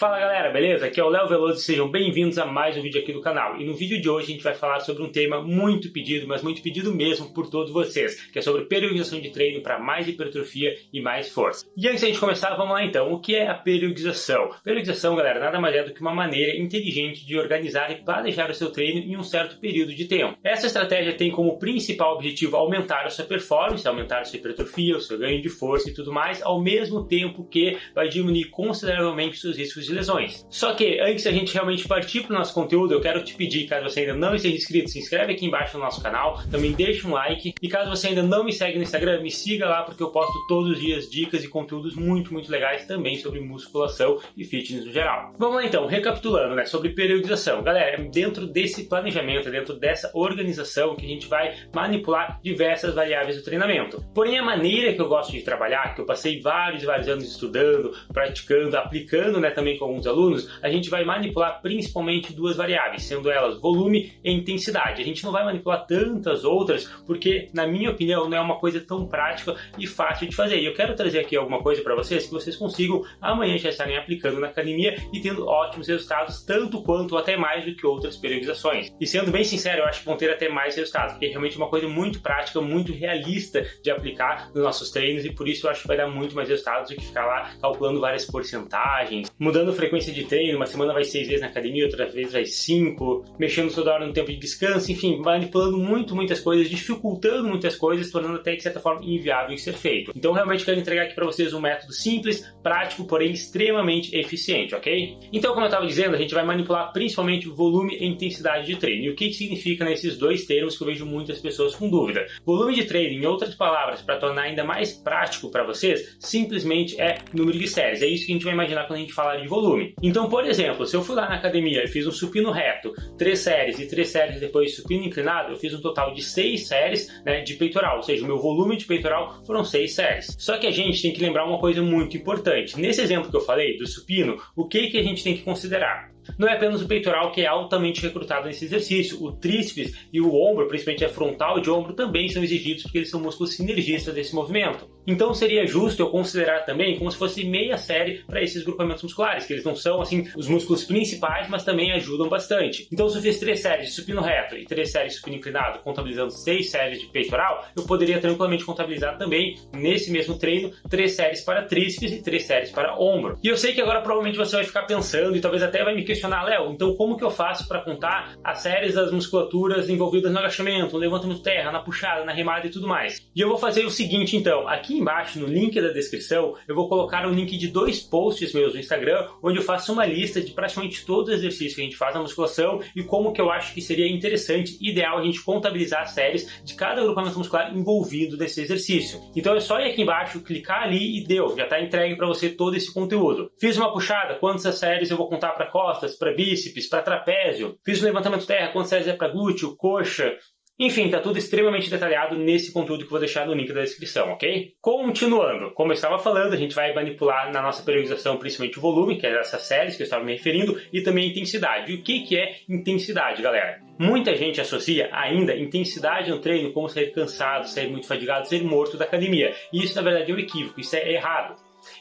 Fala galera, beleza? Aqui é o Léo Veloso e sejam bem-vindos a mais um vídeo aqui do canal. E no vídeo de hoje a gente vai falar sobre um tema muito pedido, mas muito pedido mesmo por todos vocês, que é sobre periodização de treino para mais hipertrofia e mais força. E antes de a gente começar, vamos lá então. O que é a periodização? Periodização, galera, nada mais é do que uma maneira inteligente de organizar e planejar o seu treino em um certo período de tempo. Essa estratégia tem como principal objetivo aumentar a sua performance, aumentar a sua hipertrofia, o seu ganho de força e tudo mais, ao mesmo tempo que vai diminuir consideravelmente os seus riscos de lesões. Só que antes da gente realmente partir para o nosso conteúdo, eu quero te pedir, caso você ainda não esteja inscrito, se inscreve aqui embaixo no nosso canal, também deixa um like e caso você ainda não me segue no Instagram, me siga lá porque eu posto todos os dias dicas e conteúdos muito legais também sobre musculação e fitness no geral. Vamos lá então, recapitulando, né, sobre periodização. Galera, é dentro desse planejamento, é dentro dessa organização que a gente vai manipular diversas variáveis do treinamento. Porém, a maneira que eu gosto de trabalhar, que eu passei vários anos estudando, praticando, aplicando, né, também com alguns alunos, a gente vai manipular principalmente duas variáveis, sendo elas volume e intensidade. A gente não vai manipular tantas outras, porque, na minha opinião, não é uma coisa tão prática e fácil de fazer. E eu quero trazer aqui alguma coisa para vocês que vocês consigam amanhã já estarem aplicando na academia e tendo ótimos resultados, tanto quanto ou até mais do que outras periodizações. E sendo bem sincero, eu acho que vão ter até mais resultados, porque é realmente uma coisa muito prática, muito realista de aplicar nos nossos treinos e por isso eu acho que vai dar muito mais resultados do que ficar lá calculando várias porcentagens, mudando frequência de treino, uma semana vai 6 vezes na academia, outra vez vai 5, mexendo toda hora no tempo de descanso, enfim, manipulando muitas coisas, dificultando muitas coisas, tornando até de certa forma inviável de ser feito. Então realmente quero entregar aqui para vocês um método simples, prático, porém extremamente eficiente, ok? Então, como eu estava dizendo, a gente vai manipular principalmente o volume e intensidade de treino. E o que significa nesses dois termos que eu vejo muitas pessoas com dúvida? Volume de treino, em outras palavras, para tornar ainda mais prático para vocês, simplesmente é número de séries. É isso que a gente vai imaginar quando a gente falar de volume. Então, por exemplo, se eu fui lá na academia e fiz um supino reto, 3 séries e 3 séries depois supino inclinado, eu fiz um total de 6 séries, né, de peitoral, ou seja, o meu volume de peitoral foram 6 séries. Só que a gente tem que lembrar uma coisa muito importante. Nesse exemplo que eu falei do supino, o que a gente tem que considerar? Não é apenas o peitoral que é altamente recrutado nesse exercício, o tríceps e o ombro, principalmente a frontal de ombro, também são exigidos porque eles são músculos sinergistas desse movimento. Então seria justo eu considerar também como se fosse meia série para esses grupamentos musculares, que eles não são assim os músculos principais, mas também ajudam bastante. Então se eu fiz 3 séries de supino reto e 3 séries de supino inclinado, contabilizando 6 séries de peitoral, eu poderia tranquilamente contabilizar também, nesse mesmo treino, 3 séries para tríceps e 3 séries para ombro. E eu sei que agora provavelmente você vai ficar pensando e talvez até vai me questionar, Léo, então como que eu faço para contar as séries das musculaturas envolvidas no agachamento, no levantamento de terra, na puxada, na remada e tudo mais? E eu vou fazer o seguinte então, aqui embaixo no link da descrição, eu vou colocar um link de 2 posts meus no Instagram, onde eu faço uma lista de praticamente todos os exercícios que a gente faz na musculação e como que eu acho que seria interessante, ideal a gente contabilizar as séries de cada agrupamento muscular envolvido nesse exercício. Então é só ir aqui embaixo, clicar ali e deu, já está entregue para você todo esse conteúdo. Fiz uma puxada, quantas séries eu vou contar para costas, para bíceps, para trapézio. Fiz um levantamento terra, quantas séries é para glúteo, coxa. Enfim, tá tudo extremamente detalhado nesse conteúdo que eu vou deixar no link da descrição, ok? Continuando, como eu estava falando, a gente vai manipular na nossa periodização principalmente o volume, que é essas séries que eu estava me referindo, e também a intensidade. E o que é intensidade, galera? Muita gente associa ainda intensidade no treino como sair cansado, sair muito fadigado, sair morto da academia. E isso, na verdade, é um equívoco, isso é errado.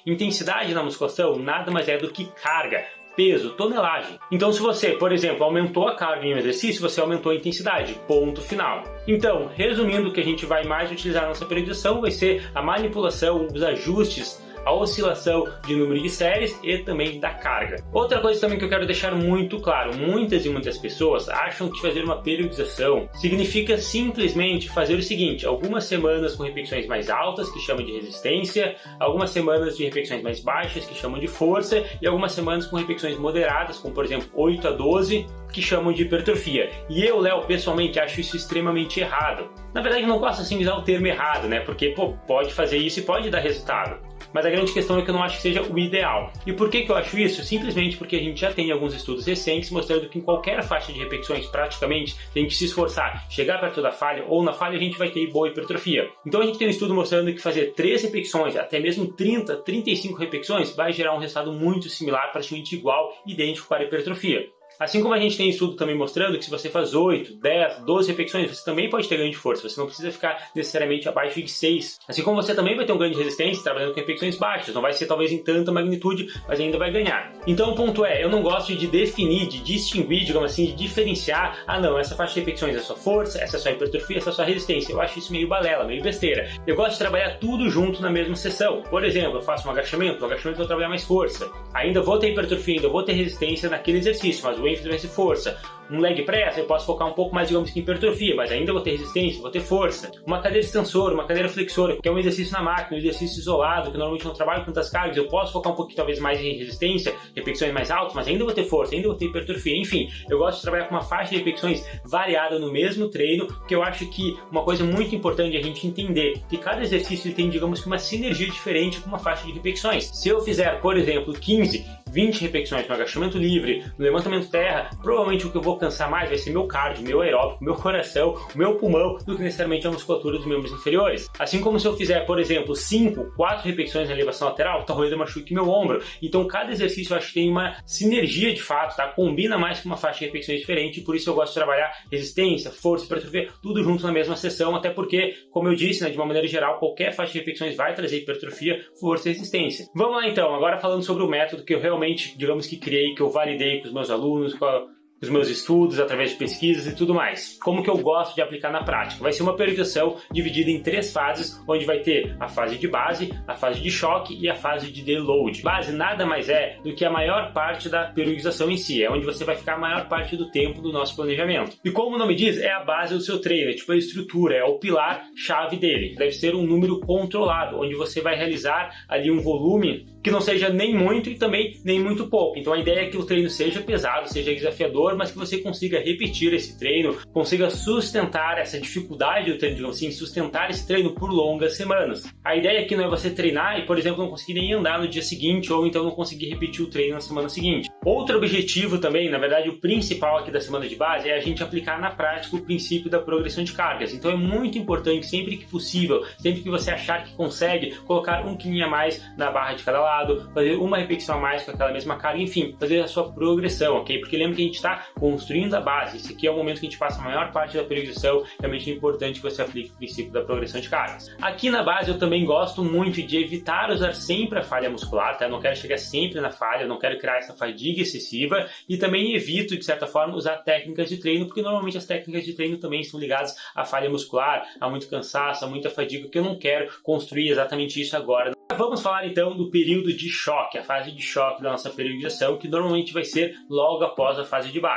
Intensidade na musculação nada mais é do que carga, peso, tonelagem. Então se você, por exemplo, aumentou a carga em um exercício, você aumentou a intensidade, ponto final. Então, resumindo, o que a gente vai mais utilizar na nossa periodização vai ser a manipulação, os ajustes, a oscilação de número de séries e também da carga. Outra coisa também que eu quero deixar muito claro, muitas pessoas acham que fazer uma periodização significa simplesmente fazer o seguinte, algumas semanas com repetições mais altas, que chamam de resistência, algumas semanas de repetições mais baixas, que chamam de força, e algumas semanas com repetições moderadas, como por exemplo 8 a 12, que chamam de hipertrofia. E eu, Léo, pessoalmente acho isso extremamente errado. Na verdade, não gosto assim de usar o termo errado, né? Porque, pode fazer isso e pode dar resultado. Mas a grande questão é que eu não acho que seja o ideal. E por que eu acho isso? Simplesmente porque a gente já tem alguns estudos recentes mostrando que em qualquer faixa de repetições, praticamente, tem que se esforçar, chegar perto da falha, ou na falha a gente vai ter boa hipertrofia. Então a gente tem um estudo mostrando que fazer 3 repetições, até mesmo 30, 35 repetições, vai gerar um resultado muito similar, praticamente igual, idêntico para a hipertrofia. Assim como a gente tem estudo também mostrando que se você faz 8, 10, 12 repetições, você também pode ter ganho de força, você não precisa ficar necessariamente abaixo de 6. Assim como você também vai ter um ganho de resistência trabalhando com repetições baixas, não vai ser talvez em tanta magnitude, mas ainda vai ganhar. Então o ponto é, eu não gosto de definir, de distinguir, digamos assim, de diferenciar, não, essa faixa de repetições é só força, essa é só hipertrofia, essa é só resistência. Eu acho isso meio balela, meio besteira. Eu gosto de trabalhar tudo junto na mesma sessão. Por exemplo, eu faço um agachamento, eu vou trabalhar mais força. Ainda vou ter hipertrofia, ainda vou ter resistência naquele exercício, mas o ênfase vai ser força. Um leg press, eu posso focar um pouco mais, digamos que em hipertrofia, mas ainda vou ter resistência, vou ter força. Uma cadeira extensora, uma cadeira flexora, que é um exercício na máquina, um exercício isolado, que normalmente não trabalho com tantas cargas, eu posso focar um pouquinho talvez mais em resistência, repetições mais altas, mas ainda vou ter força, ainda vou ter hipertrofia. Enfim, eu gosto de trabalhar com uma faixa de repetições variada no mesmo treino, porque eu acho que uma coisa muito importante é a gente entender que cada exercício ele tem, digamos que uma sinergia diferente com uma faixa de repetições. Se eu fizer, por exemplo, 15, 20 repetições no agachamento livre, no levantamento terra, provavelmente o que eu vou cansar mais vai ser meu cardio, meu aeróbico, meu coração, o meu pulmão, do que necessariamente a musculatura dos membros inferiores. Assim como se eu fizer, por exemplo, 5, 4 repetições na elevação lateral, talvez eu machuque meu ombro. Então cada exercício eu acho que tem uma sinergia de fato, tá? Combina mais com uma faixa de repetições diferente, e por isso eu gosto de trabalhar resistência, força, hipertrofia, tudo junto na mesma sessão, até porque, como eu disse, né, de uma maneira geral, qualquer faixa de repetições vai trazer hipertrofia, força e resistência. Vamos lá então, agora falando sobre o método que eu realmente, digamos que criei, que eu validei com os meus alunos, com os meus estudos, através de pesquisas e tudo mais. Como que eu gosto de aplicar na prática? Vai ser uma periodização dividida em 3 fases, onde vai ter a fase de base, a fase de choque e a fase de deload. Base nada mais é do que a maior parte da periodização em si, é onde você vai ficar a maior parte do tempo do nosso planejamento. E como o nome diz, é a base do seu treino, é tipo a estrutura, é o pilar-chave dele. Deve ser um número controlado, onde você vai realizar ali um volume que não seja nem muito e também nem muito pouco. Então a ideia é que o treino seja pesado, seja desafiador, mas que você consiga repetir esse treino, consiga sustentar essa dificuldade do treino, digamos assim, sustentar esse treino por longas semanas. A ideia aqui não é você treinar e, por exemplo, não conseguir nem andar no dia seguinte ou então não conseguir repetir o treino na semana seguinte. Outro objetivo também, na verdade o principal aqui da semana de base, é a gente aplicar na prática o princípio da progressão de cargas. Então é muito importante, sempre que possível, sempre que você achar que consegue, colocar um quilinho a mais na barra de cada lado, fazer uma repetição a mais com aquela mesma carga, enfim, fazer a sua progressão, ok? Porque lembra que a gente está construindo a base. Esse aqui é o momento que a gente passa a maior parte da periodização, realmente é importante que você aplique o princípio da progressão de cargas. Aqui na base eu também gosto muito de evitar usar sempre a falha muscular, tá? Eu não quero chegar sempre na falha, eu não quero criar essa fadiga excessiva e também evito, de certa forma, usar técnicas de treino, porque normalmente as técnicas de treino também estão ligadas à falha muscular, a muito cansaço, a muita fadiga, que eu não quero construir exatamente isso agora. Vamos falar então do período de choque, a fase de choque da nossa periodização, que normalmente vai ser logo após a fase de base.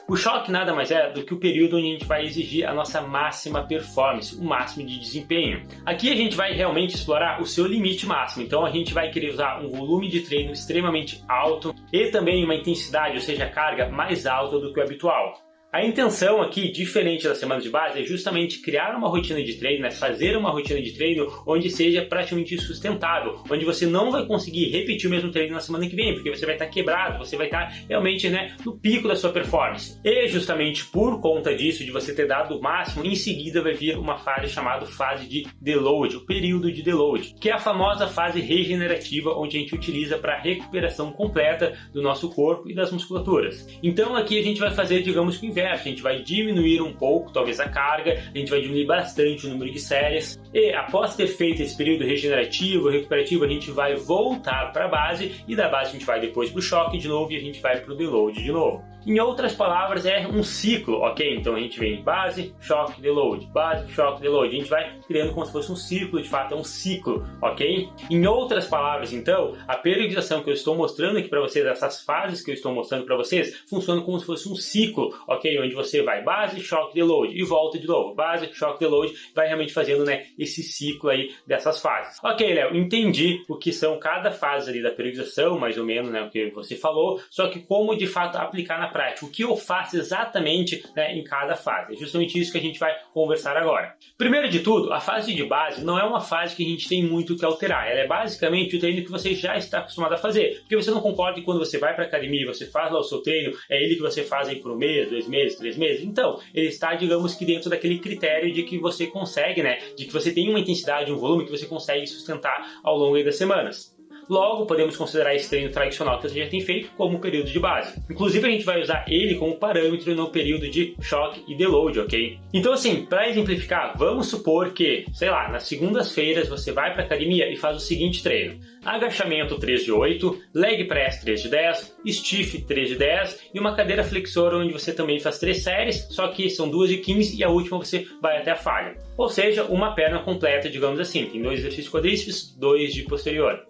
O choque nada mais é do que o período onde a gente vai exigir a nossa máxima performance, o máximo de desempenho. Aqui a gente vai realmente explorar o seu limite máximo, então a gente vai querer usar um volume de treino extremamente alto e também uma intensidade, ou seja, carga mais alta do que o habitual. A intenção aqui, diferente da semana de base, é justamente criar uma rotina de treino, né? Fazer uma rotina de treino onde seja praticamente sustentável, onde você não vai conseguir repetir o mesmo treino na semana que vem, porque você vai estar quebrado, você vai estar realmente, né, no pico da sua performance. E justamente por conta disso, de você ter dado o máximo, em seguida vai vir uma fase chamada fase de deload, o período de deload, que é a famosa fase regenerativa, onde a gente utiliza para recuperação completa do nosso corpo e das musculaturas. Então aqui a gente vai fazer, digamos que o inverso. A gente vai diminuir um pouco, talvez a carga, a gente vai diminuir bastante o número de séries e após ter feito esse período regenerativo, recuperativo, a gente vai voltar para a base e da base a gente vai depois para o choque de novo e a gente vai para o deload de novo. Em outras palavras, é um ciclo, ok? Então a gente vem base, choque, deload, base, choque, deload. A gente vai criando como se fosse um ciclo, de fato é um ciclo, ok? Em outras palavras, então, a periodização que eu estou mostrando aqui para vocês, essas fases que eu estou mostrando para vocês, funcionam como se fosse um ciclo, ok? Onde você vai base, choque, deload e volta de novo, base, choque, deload, vai realmente fazendo, né, esse ciclo aí dessas fases. Ok, Léo, entendi o que são cada fase ali da periodização, mais ou menos, né, o que você falou, só que como de fato aplicar na prática, o que eu faço exatamente, né, em cada fase. É justamente isso que a gente vai conversar agora. Primeiro de tudo, a fase de base não é uma fase que a gente tem muito o que alterar, ela é basicamente o treino que você já está acostumado a fazer, porque você não concorda que quando você vai para a academia, você faz lá o seu treino, é ele que você faz aí por um mês, 2 meses, 3 meses, então ele está, digamos que dentro daquele critério de que você consegue, né, de que você tem uma intensidade, um volume que você consegue sustentar ao longo das semanas. Logo, podemos considerar esse treino tradicional que você já tem feito como período de base. Inclusive, a gente vai usar ele como parâmetro no período de choque e deload, ok? Então, assim, para exemplificar, vamos supor que, sei lá, nas segundas-feiras você vai para academia e faz o seguinte treino: agachamento 3 de 8, leg press 3 de 10, stiff 3 de 10 e uma cadeira flexora onde você também faz 3 séries, só que são 2 de 15 e a última você vai até a falha. Ou seja, uma perna completa, digamos assim, tem 2 exercícios quadríceps, 2 de posterior.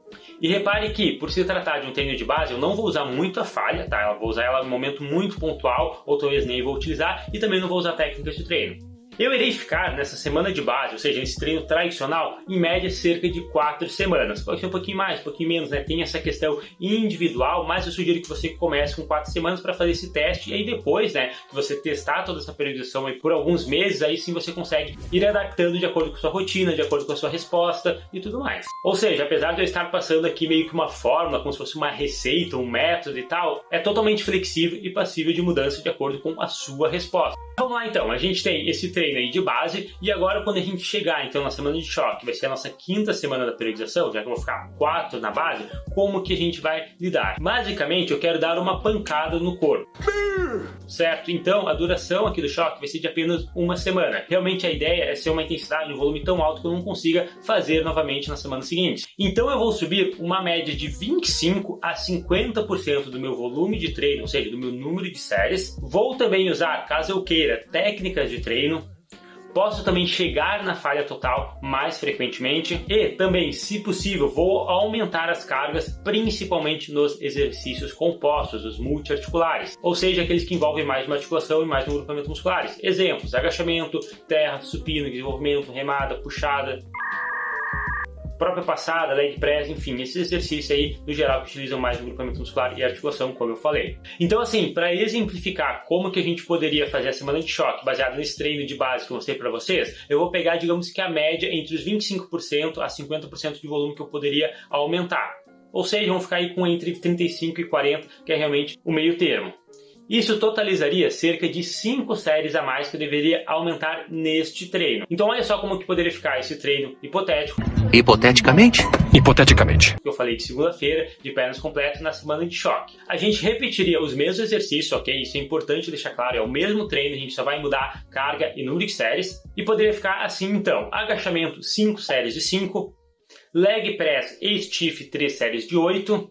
E repare que, por se tratar de um treino de base, eu não vou usar muito a falha, tá? Eu vou usar ela em um momento muito pontual, ou talvez nem vou utilizar, e também não vou usar técnicas de treino. Eu irei ficar nessa semana de base, ou seja, nesse treino tradicional, em média cerca de 4 semanas. Pode ser um pouquinho mais, um pouquinho menos, né? Tem essa questão individual, mas eu sugiro que você comece com 4 semanas para fazer esse teste e aí depois, né, que você testar toda essa periodização aí por alguns meses, aí sim você consegue ir adaptando de acordo com a sua rotina, de acordo com a sua resposta e tudo mais. Ou seja, apesar de eu estar passando aqui meio que uma fórmula, como se fosse uma receita, um método e tal, é totalmente flexível e passível de mudança de acordo com a sua resposta. Vamos lá então, a gente tem esse treino aí de base e agora quando a gente chegar então na semana de choque, vai ser a nossa 5ª semana da periodização, já que eu vou ficar 4 na base, como que a gente vai lidar? Basicamente eu quero dar uma pancada no corpo, certo? Então a duração aqui do choque vai ser de apenas 1 semana. Realmente a ideia é ser uma intensidade, um volume tão alto que eu não consiga fazer novamente na semana seguinte. Então eu vou subir uma média de 25 a 50% do meu volume de treino, ou seja, do meu número de séries. Vou também usar, caso eu queira, técnicas de treino. Posso também chegar na falha total mais frequentemente e também, se possível, vou aumentar as cargas, principalmente nos exercícios compostos, os multiarticulares, ou seja, aqueles que envolvem mais uma articulação e mais um grupamento musculares. Exemplos: agachamento, terra, supino, desenvolvimento, remada, puxada, própria passada, leg press, enfim, esses exercícios aí, no geral, que utilizam mais o grupamento muscular e articulação, como eu falei. Então, assim, para exemplificar como que a gente poderia fazer a semana de choque, baseado nesse treino de base que eu mostrei para vocês, eu vou pegar, digamos que a média entre os 25% a 50% de volume que eu poderia aumentar. Ou seja, vamos ficar aí com entre 35 e 40, que é realmente o meio termo. Isso totalizaria cerca de 5 séries a mais que eu deveria aumentar neste treino. Então olha só como que poderia ficar esse treino hipotético. Hipoteticamente? Hipoteticamente. Que eu falei de segunda-feira, de pernas completas na semana de choque. A gente repetiria os mesmos exercícios, ok? Isso é importante deixar claro, é o mesmo treino, a gente só vai mudar carga e número de séries. E poderia ficar assim então: agachamento 5 séries de 5, leg press e stiff 3 séries de 8,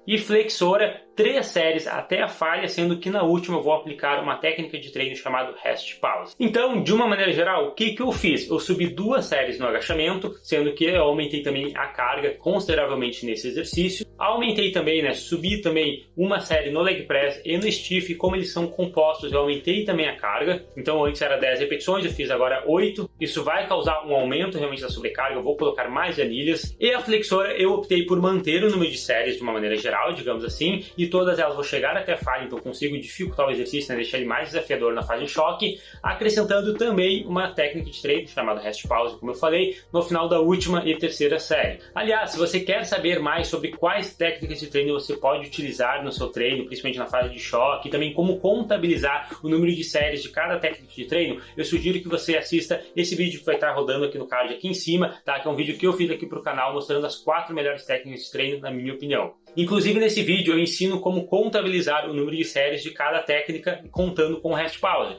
e flexora 3 séries até a falha, sendo que na última eu vou aplicar uma técnica de treino chamada rest pause. Então, de uma maneira geral, o que eu fiz? Eu subi 2 séries no agachamento, sendo que eu aumentei também a carga consideravelmente nesse exercício. Aumentei também, né, subi também uma série no leg press e no stiff, como eles são compostos, eu aumentei também a carga. Então antes era 10 repetições, eu fiz agora 8. Isso vai causar um aumento realmente da sobrecarga, eu vou colocar mais anilhas. E a flexora eu optei por manter o número de séries de uma maneira geral, digamos assim, e todas elas vão chegar até a falha, então eu consigo dificultar o exercício, né, deixar ele mais desafiador na fase de choque, acrescentando também uma técnica de treino chamada rest pause, como eu falei, no final da última e terceira série. Aliás, se você quer saber mais sobre quais técnicas de treino você pode utilizar no seu treino, principalmente na fase de choque, e também como contabilizar o número de séries de cada técnica de treino, eu sugiro que você assista esse vídeo que vai estar rodando aqui no card aqui em cima, tá? Que é um vídeo que eu fiz aqui para o canal mostrando as 4 melhores técnicas de treino, na minha opinião. Inclusive nesse vídeo eu ensino como contabilizar o número de séries de cada técnica, contando com o rest pause.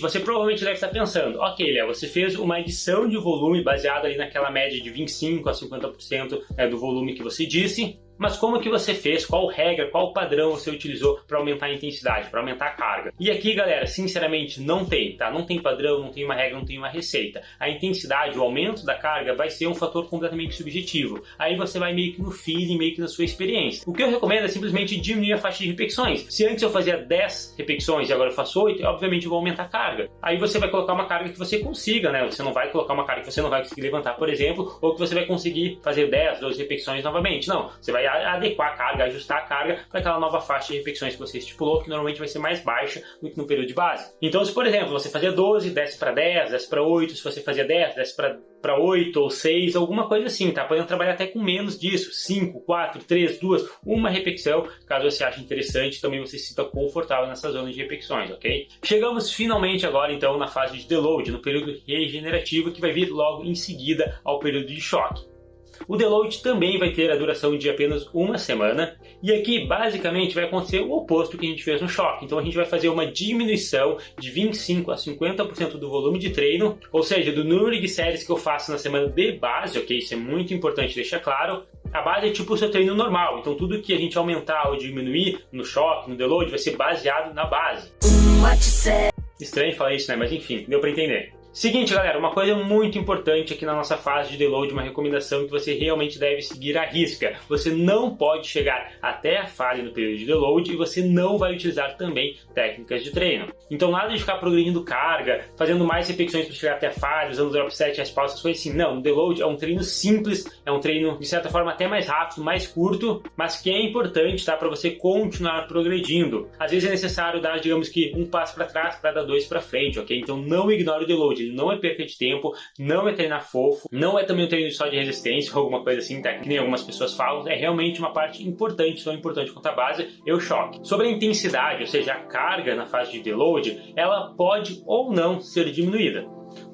Você provavelmente deve estar pensando: ok, Léo, você fez uma adição de volume baseada ali naquela média de 25 a 50% do volume que você disse, mas como que você fez? Qual regra, qual padrão você utilizou para aumentar a intensidade, para aumentar a carga? E aqui, galera, sinceramente, não tem, tá? Não tem padrão, não tem uma regra, não tem uma receita. A intensidade, o aumento da carga vai ser um fator completamente subjetivo. Aí você vai meio que no feeling, meio que na sua experiência. O que eu recomendo é simplesmente diminuir a faixa de repetições. Se antes eu fazia 10 repetições e agora eu faço 8, obviamente eu vou aumentar a carga. Aí você vai colocar uma carga que você consiga, né? Você não vai colocar uma carga que você não vai conseguir levantar, por exemplo, ou que você vai conseguir fazer 10, 12 repetições novamente. Não, você vai adequar a carga, ajustar a carga para aquela nova faixa de repetições que você estipulou, que normalmente vai ser mais baixa do que no período de base. Então, se por exemplo, você fazia 12, desce para 10, desce para 8, se você fazia 10, desce para 8 ou 6, alguma coisa assim, tá? Podendo trabalhar até com menos disso, 5, 4, 3, 2, uma repetição, caso você ache interessante, também você se sinta confortável nessa zona de repetições, ok? Chegamos finalmente agora, então, na fase de deload, no período regenerativo, que vai vir logo em seguida ao período de choque. O deload também vai ter a duração de apenas uma semana, e aqui basicamente vai acontecer o oposto que a gente fez no choque. Então a gente vai fazer uma diminuição de 25 a 50% do volume de treino, ou seja, do número de séries que eu faço na semana de base, ok? Isso é muito importante deixar claro. A base é tipo o seu treino normal, então tudo que a gente aumentar ou diminuir no choque, no deload, vai ser baseado na base. Estranho falar isso, né? Mas enfim, deu pra entender. Seguinte, galera, uma coisa muito importante aqui na nossa fase de deload, uma recomendação que você realmente deve seguir à risca. Você não pode chegar até a falha no período de deload e você não vai utilizar também técnicas de treino. Então nada de ficar progredindo carga, fazendo mais repetições para chegar até a falha, usando drop set, as pausas, coisas assim. Não, o deload é um treino simples, é um treino de certa forma até mais rápido, mais curto, mas que é importante, tá, para você continuar progredindo. Às vezes é necessário dar, digamos que, um passo para trás para dar dois para frente, ok? Então não ignore o deload. Ele não é perca de tempo, não é treinar fofo, não é também um treino só de resistência ou alguma coisa assim, tá? Que nem algumas pessoas falam, é realmente uma parte importante, tão importante quanto a base e o choque. Sobre a intensidade, ou seja, a carga na fase de deload, ela pode ou não ser diminuída.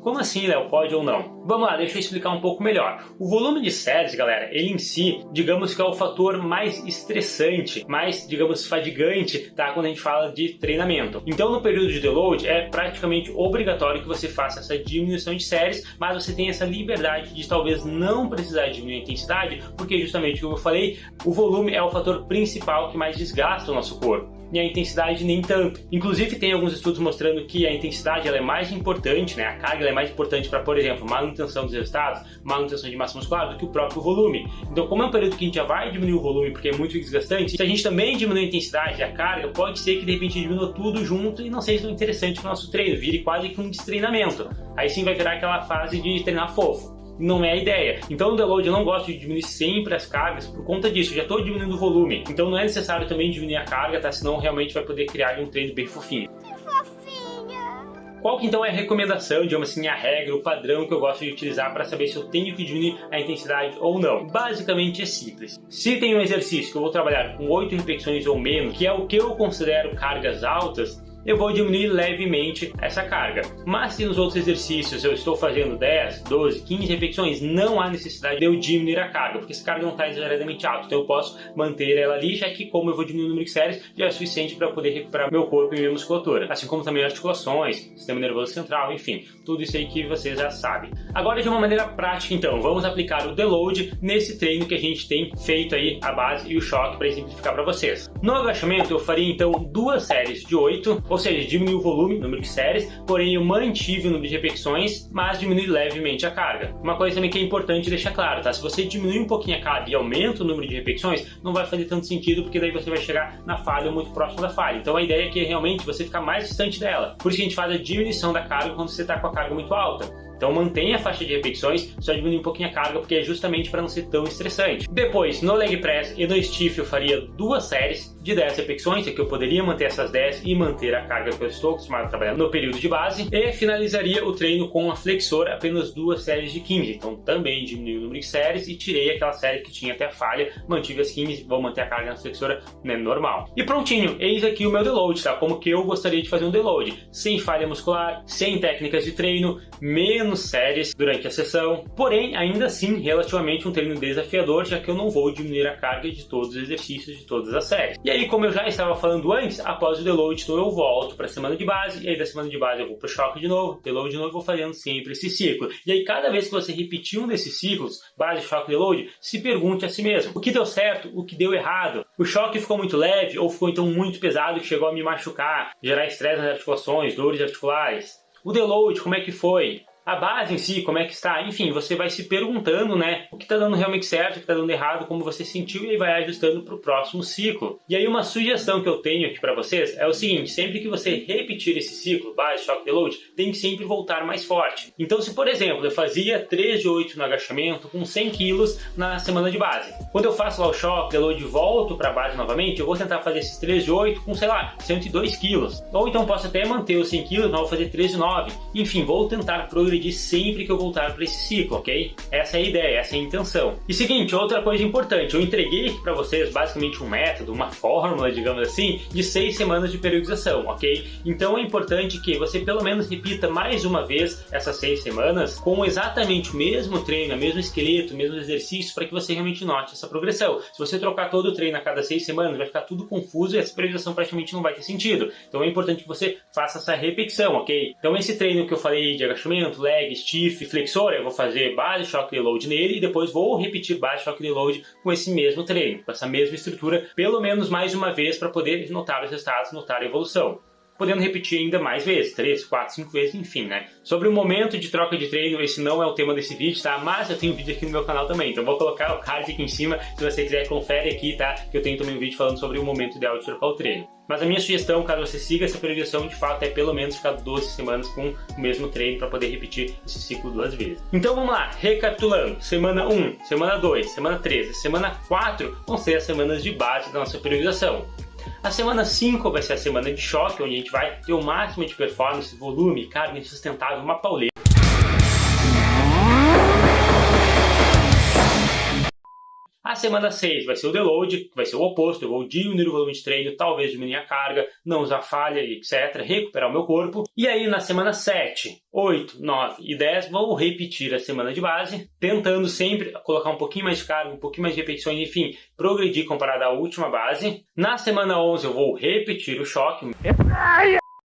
Como assim, Léo? Pode ou não? Vamos lá, deixa eu explicar um pouco melhor. O volume de séries, galera, ele em si, digamos que é o fator mais estressante, mais, digamos, fadigante, tá? Quando a gente fala de treinamento. Então, no período de deload, é praticamente obrigatório que você faça essa diminuição de séries, mas você tem essa liberdade de talvez não precisar diminuir a intensidade, porque justamente, como eu falei, o volume é o fator principal que mais desgasta o nosso corpo. E a intensidade nem tanto. Inclusive tem alguns estudos mostrando que a intensidade ela é mais importante, né? A carga ela é mais importante para, por exemplo, manutenção dos resultados, manutenção de massa muscular do que o próprio volume. Então, como é um período que a gente já vai diminuir o volume porque é muito desgastante, se a gente também diminuir a intensidade e a carga, pode ser que de repente diminua tudo junto e não seja tão interessante para o nosso treino, vire quase que um destreinamento. Aí sim vai virar aquela fase de treinar fofo. Não é a ideia. Então no deload eu não gosto de diminuir sempre as cargas por conta disso, eu já estou diminuindo o volume. Então não é necessário também diminuir a carga, tá? Senão realmente vai poder criar um treino bem fofinho. Qual que então é a recomendação, digamos assim, a regra, o padrão que eu gosto de utilizar para saber se eu tenho que diminuir a intensidade ou não? Basicamente é simples. Se tem um exercício que eu vou trabalhar com 8 repetições ou menos, que é o que eu considero cargas altas, eu vou diminuir levemente essa carga. Mas se nos outros exercícios eu estou fazendo 10, 12, 15 repetições, não há necessidade de eu diminuir a carga, porque essa carga não está exageradamente alta, então eu posso manter ela ali, já que como eu vou diminuir o número de séries, já é suficiente para poder recuperar meu corpo e minha musculatura. Assim como também articulações, sistema nervoso central, enfim, tudo isso aí que vocês já sabem. Agora de uma maneira prática então, vamos aplicar o deload nesse treino que a gente tem feito aí, a base e o choque, para exemplificar para vocês. No agachamento eu faria então 2 séries de 8, ou seja, diminui o volume, o número de séries, porém eu mantive o número de repetições, mas diminui levemente a carga. Uma coisa também que é importante deixar claro, tá? Se você diminuir um pouquinho a carga e aumenta o número de repetições, não vai fazer tanto sentido, porque daí você vai chegar na falha ou muito próximo da falha. Então a ideia é que realmente você ficar mais distante dela. Por isso que a gente faz a diminuição da carga quando você está com a carga muito alta. Então mantenha a faixa de repetições, só diminui um pouquinho a carga, porque é justamente para não ser tão estressante. Depois, no leg press e no stiff eu faria 2 séries de 10 repetições, que eu poderia manter essas 10 e manter a carga que eu estou acostumado a trabalhar no período de base. E finalizaria o treino com a flexora, apenas 2 séries de 15. Então também diminui o número de séries e tirei aquela série que tinha até a falha, mantive as 15, vou manter a carga na flexora, né, normal. E prontinho, eis aqui o meu deload, tá? Como que eu gostaria de fazer um deload. Sem falha muscular, sem técnicas de treino, menos séries durante a sessão, porém ainda assim relativamente um treino desafiador, já que eu não vou diminuir a carga de todos os exercícios de todas as séries. E aí, como eu já estava falando antes, após o deload então eu volto para a semana de base, e aí da semana de base eu vou para o choque de novo, deload de novo, vou fazendo sempre esse ciclo. E aí cada vez que você repetir um desses ciclos, base, choque, deload, se pergunte a si mesmo, o que deu certo, o que deu errado? O choque ficou muito leve ou ficou então muito pesado que chegou a me machucar, gerar estresse nas articulações, dores articulares? O deload, como é que foi? A base em si, como é que está? Enfim, você vai se perguntando, né, o que está dando realmente certo, o que está dando errado, como você sentiu, e aí vai ajustando para o próximo ciclo. E aí uma sugestão que eu tenho aqui para vocês é o seguinte: sempre que você repetir esse ciclo, base, choque, deload, tem que sempre voltar mais forte. Então se, por exemplo, eu fazia 3 de 8 no agachamento com 100 quilos na semana de base, quando eu faço lá o choque, deload e volto para a base novamente, eu vou tentar fazer esses 3 de 8 com, sei lá, 102 quilos. Ou então posso até manter os 100 quilos, mas vou fazer 3 de 9. Enfim, vou tentar progredir progredir sempre que eu voltar para esse ciclo, ok? Essa é a ideia, essa é a intenção. E seguinte, outra coisa importante, eu entreguei aqui para vocês basicamente um método, uma fórmula, digamos assim, de 6 semanas de periodização, ok? Então é importante que você pelo menos repita mais uma vez essas 6 semanas com exatamente o mesmo treino, o mesmo esqueleto, o mesmo exercício, para que você realmente note essa progressão. Se você trocar todo o treino a cada 6 semanas, vai ficar tudo confuso e essa periodização praticamente não vai ter sentido. Então é importante que você faça essa repetição, ok? Então esse treino que eu falei de agachamento, leg, stiff, flexor, eu vou fazer base, choque e load nele e depois vou repetir base, choque e load com esse mesmo treino, com essa mesma estrutura, pelo menos mais uma vez para poder notar os resultados, notar a evolução. Podendo repetir ainda mais vezes, 3, 4, 5 vezes, enfim, né? Sobre o momento de troca de treino, esse não é o tema desse vídeo, tá? Mas eu tenho um vídeo aqui no meu canal também, então vou colocar o card aqui em cima, se você quiser confere aqui, tá? Que eu tenho também um vídeo falando sobre o momento ideal de trocar o treino. Mas a minha sugestão, caso você siga essa periodização, de fato, é pelo menos ficar 12 semanas com o mesmo treino para poder repetir esse ciclo 2 vezes. Então vamos lá, recapitulando. Semana 1, semana 2, semana 3, semana 4 vão ser as semanas de base da nossa periodização. A semana 5 vai ser a semana de choque, onde a gente vai ter o máximo de performance, volume, carga sustentável, uma pauleira. A semana 6 vai ser o deload, que vai ser o oposto, eu vou diminuir o volume de treino, talvez diminuir a carga, não usar falha, etc, recuperar o meu corpo. E aí na semana 7, 8, 9 e 10 vou repetir a semana de base, tentando sempre colocar um pouquinho mais de carga, um pouquinho mais de repetições, enfim, progredir comparado à última base. Na semana 11 eu vou repetir o choque.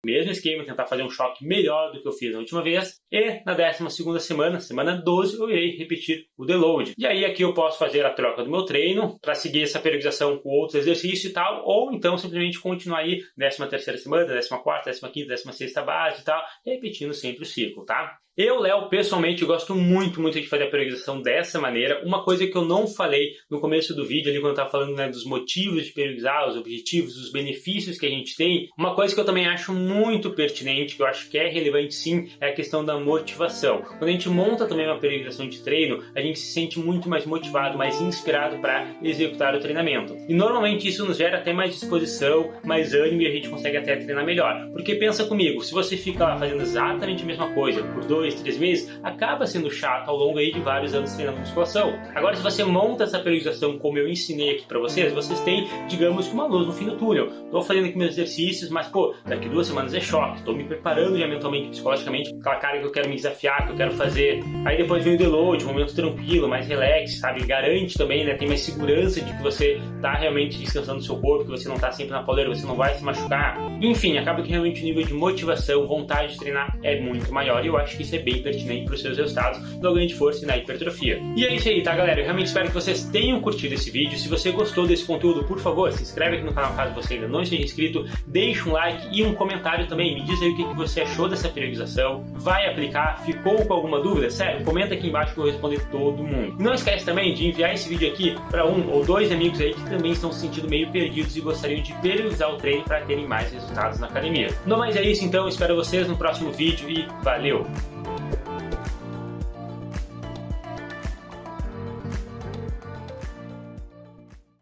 Mesmo esquema, tentar fazer um choque melhor do que eu fiz na última vez. E na 12ª semana, semana 12, eu irei repetir o deload. E aí aqui eu posso fazer a troca do meu treino para seguir essa periodização com outros exercícios e tal, ou então simplesmente continuar aí 13ª semana, 14ª, 15ª, 16ª base e tal, repetindo sempre o ciclo, tá? Eu, Léo, pessoalmente gosto muito de fazer a periodização dessa maneira. Uma coisa que eu não falei no começo do vídeo, ali quando eu estava falando, né, dos motivos de periodizar, os objetivos, os benefícios que a gente tem, uma coisa que eu também acho muito pertinente, que eu acho que é relevante sim, é a questão da motivação. Quando a gente monta também uma periodização de treino, a gente se sente muito mais motivado, mais inspirado para executar o treinamento. E normalmente isso nos gera até mais disposição, mais ânimo e a gente consegue até treinar melhor. Porque pensa comigo, se você fica lá fazendo exatamente a mesma coisa por 2, 3 meses, acaba sendo chato ao longo aí de vários anos treinando musculação. Agora, se você monta essa periodização como eu ensinei aqui pra vocês, vocês têm, digamos, uma luz no fim do túnel. Tô fazendo aqui meus exercícios, mas pô, daqui 2 semanas é choque, tô me preparando já mentalmente, psicologicamente, aquela carga que eu quero me desafiar, que eu quero fazer. Aí depois vem o deload, um momento tranquilo, mais relax, sabe? Garante também, né? Tem mais segurança de que você tá realmente descansando o seu corpo, que você não tá sempre na pauleira, você não vai se machucar. Enfim, acaba que realmente o nível de motivação, vontade de treinar é muito maior e eu acho que isso é bem pertinente para os seus resultados do ganho de força e na hipertrofia. E é isso aí, tá, galera? Eu realmente espero que vocês tenham curtido esse vídeo. Se você gostou desse conteúdo, por favor, se inscreve aqui no canal caso você ainda não esteja inscrito, deixa um like e um comentário também. Me diz aí o que você achou dessa periodização, vai aplicar, ficou com alguma dúvida? Sério, comenta aqui embaixo que eu vou responder todo mundo. E não esquece também de enviar esse vídeo aqui para 1 ou 2 amigos aí que também estão se sentindo meio perdidos e gostariam de periodizar o treino para terem mais resultados na academia. Não mais é isso então, espero vocês no próximo vídeo e valeu!